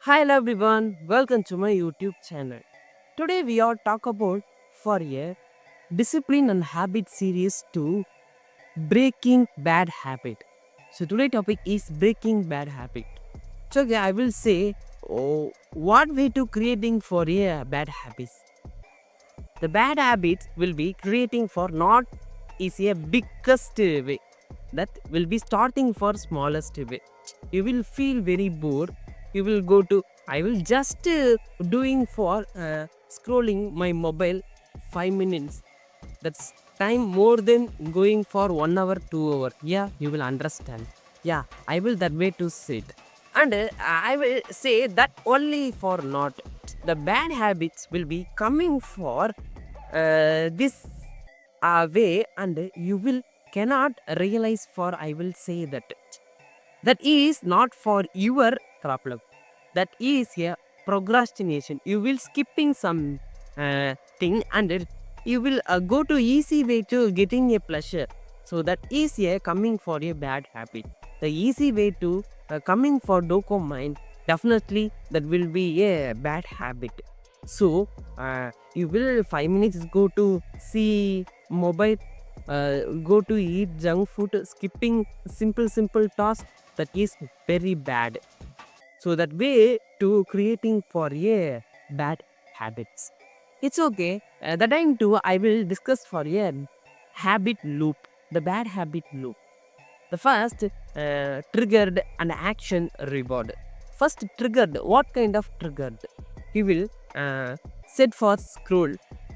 Hi hello everyone, welcome to my YouTube channel. Today we are talk about for a discipline and habit series to breaking bad habit. So today topic is breaking bad habit. So okay, I will say what way to creating for a bad habits. The bad habits will be creating for not is a biggest way. That will be starting for smallest way. You will feel very bored. You will go to I will just doing for scrolling my mobile 5 minutes. That's time more than going for 1 hour 2 hour. Yeah, you will understand. Yeah, I will that way to sit. And I will say that only for not the bad habits will be coming for this way, and you will cannot realize for I will say that is not for your problem. That is a procrastination. You will skipping some thing, and you will go to easy way to getting a pleasure. So that is a coming for a bad habit. The easy way to coming for dopamine, definitely that will be a bad habit. So you will 5 minutes go to see mobile, go to eat junk food, skipping simple task, that is very bad. So that way to creating for a bad habits. It's okay. The time too I will discuss for a habit loop, the bad habit loop. The first triggered an action reward. First triggered, what kind of triggered? He will set for scroll.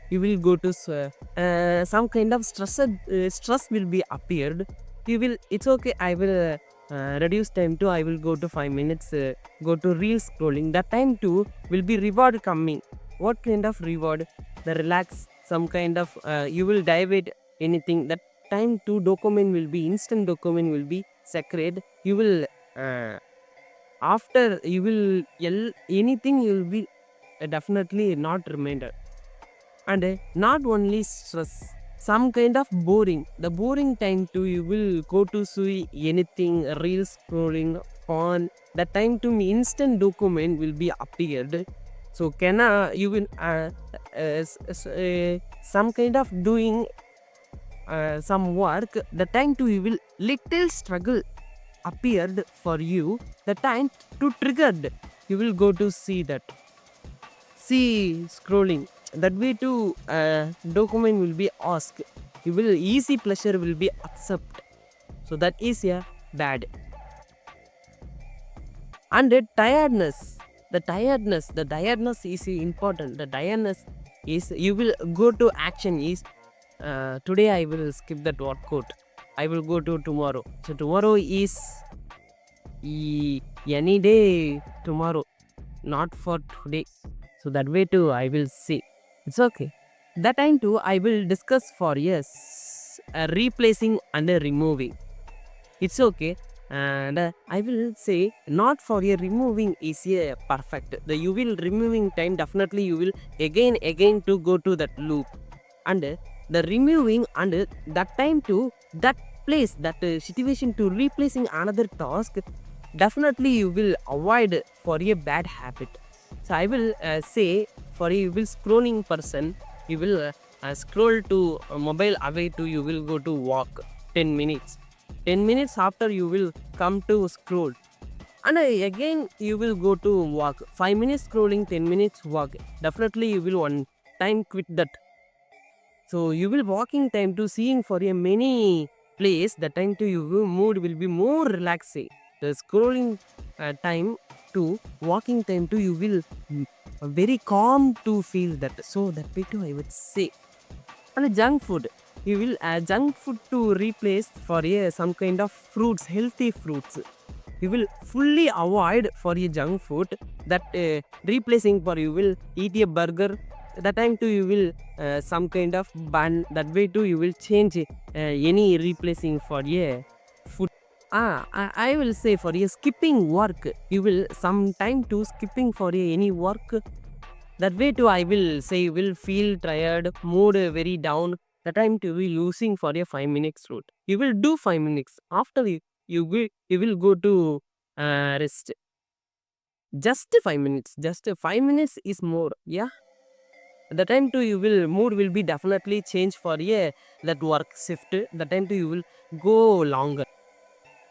You will go to some kind of stress will be appeared. You will it's okay. I will reduce time to I will go to 5 minutes. Go to reel scrolling. That time too will be reward coming. What kind of reward? The relax. Some kind of you will divert anything. That time to dopamine will be instant dopamine will be sacred. You will after you will anything you will be definitely not reminder. And not only stress, some kind of boring, the boring time too you will go to see anything reels scrolling on. That time to me instant document will be appeared. So can you will some kind of doing some work. The time to you will little struggle appeared for you. The time to triggered, you will go to see that, see scrolling. That way to document will be asked. You will easy pleasure will be accept. So that is a bad. And the tiredness is important. The tiredness is you will go to action is today I will skip that workout. I will go to tomorrow. So tomorrow is any day tomorrow, not for today. So that way too I will see. It's okay. That time too I will discuss for yes, replacing and removing. It's okay. And I will say not for a removing is a perfect. The you will removing time definitely you will again to go to that loop. And the removing and that time to that place, that situation to replacing another task, definitely you will avoid for a bad habit. So I will say for a you will scrolling person, you will scroll to mobile away to you will go to walk 10 minutes. 10 minutes after you will come to scroll, and again you will go to walk 5 minutes scrolling, 10 minutes walk. Definitely you will one time quit that. So you will walking time to seeing for a many place. The time to you mood will be more relaxing. The scrolling time to walking time to you will very calm to feel that. So that way too I would say. And junk food, you will junk food to replace for a some kind of fruits, healthy fruits. You will fully avoid for a junk food. That replacing for you will eat a burger. That time too you will some kind of bun. That way too you will change any replacing for a food. I will say for a skipping work, you will some time to skipping for any work. That way too I will say you will feel tired, mood very down. The time to be losing for a 5 minutes route. You will do 5 minutes. After you will go to rest. Just 5 minutes. Just 5 minutes is more. Yeah. The time to you will mood will be definitely change for a that work shift. The time to you will go longer.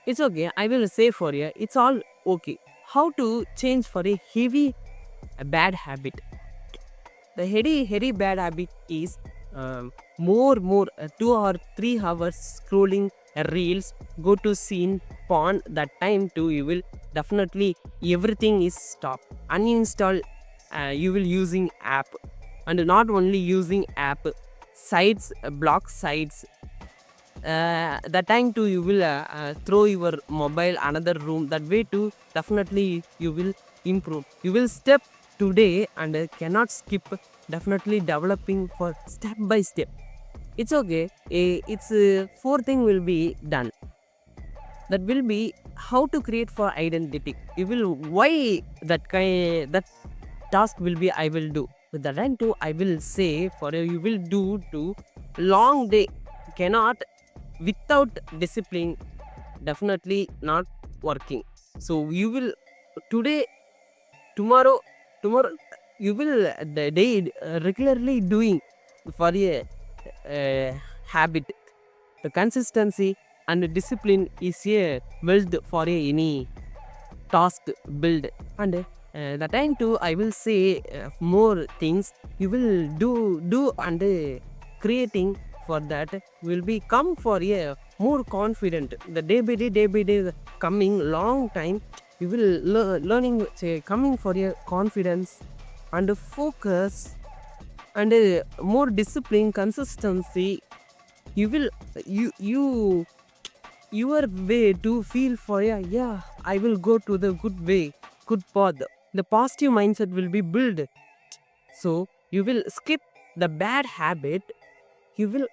It's okay. I will say for you. It's all okay. How to change for a heavy bad habit? The heady bad habit is more 2 or 3 hours scrolling reels, go to scene porn. That time too you will definitely everything is stop, uninstall. You will using app, and not only using app, sites, block sites. That time too you will throw your mobile another room. That way too definitely you will improve. You will step today and cannot skip. Definitely developing for step by step. It's okay. It's four thing will be done. That will be how to create for identity. You will why that kind that task will be I will do. With the time too I will say for you will do to long day cannot without discipline, definitely not working. So you will today, tomorrow you will the day regularly doing for a habit. The consistency and discipline is a build for any task build. And the time too I will say more things you will do and creating for that will be come for a more confident. The day by day coming long time you will learning say coming for a confidence and focus and more discipline consistency. You will you your way to feel for yeah I will go to the good way, good path. The positive mindset will be built. So you will skip the bad habit. You will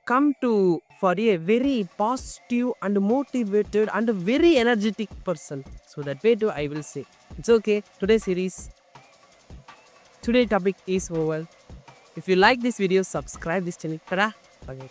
come to for a very positive and motivated and a very energetic person. So that way too I will say it's okay. Today topic is over. If you like this video, subscribe this channel. Ta-da. Okay.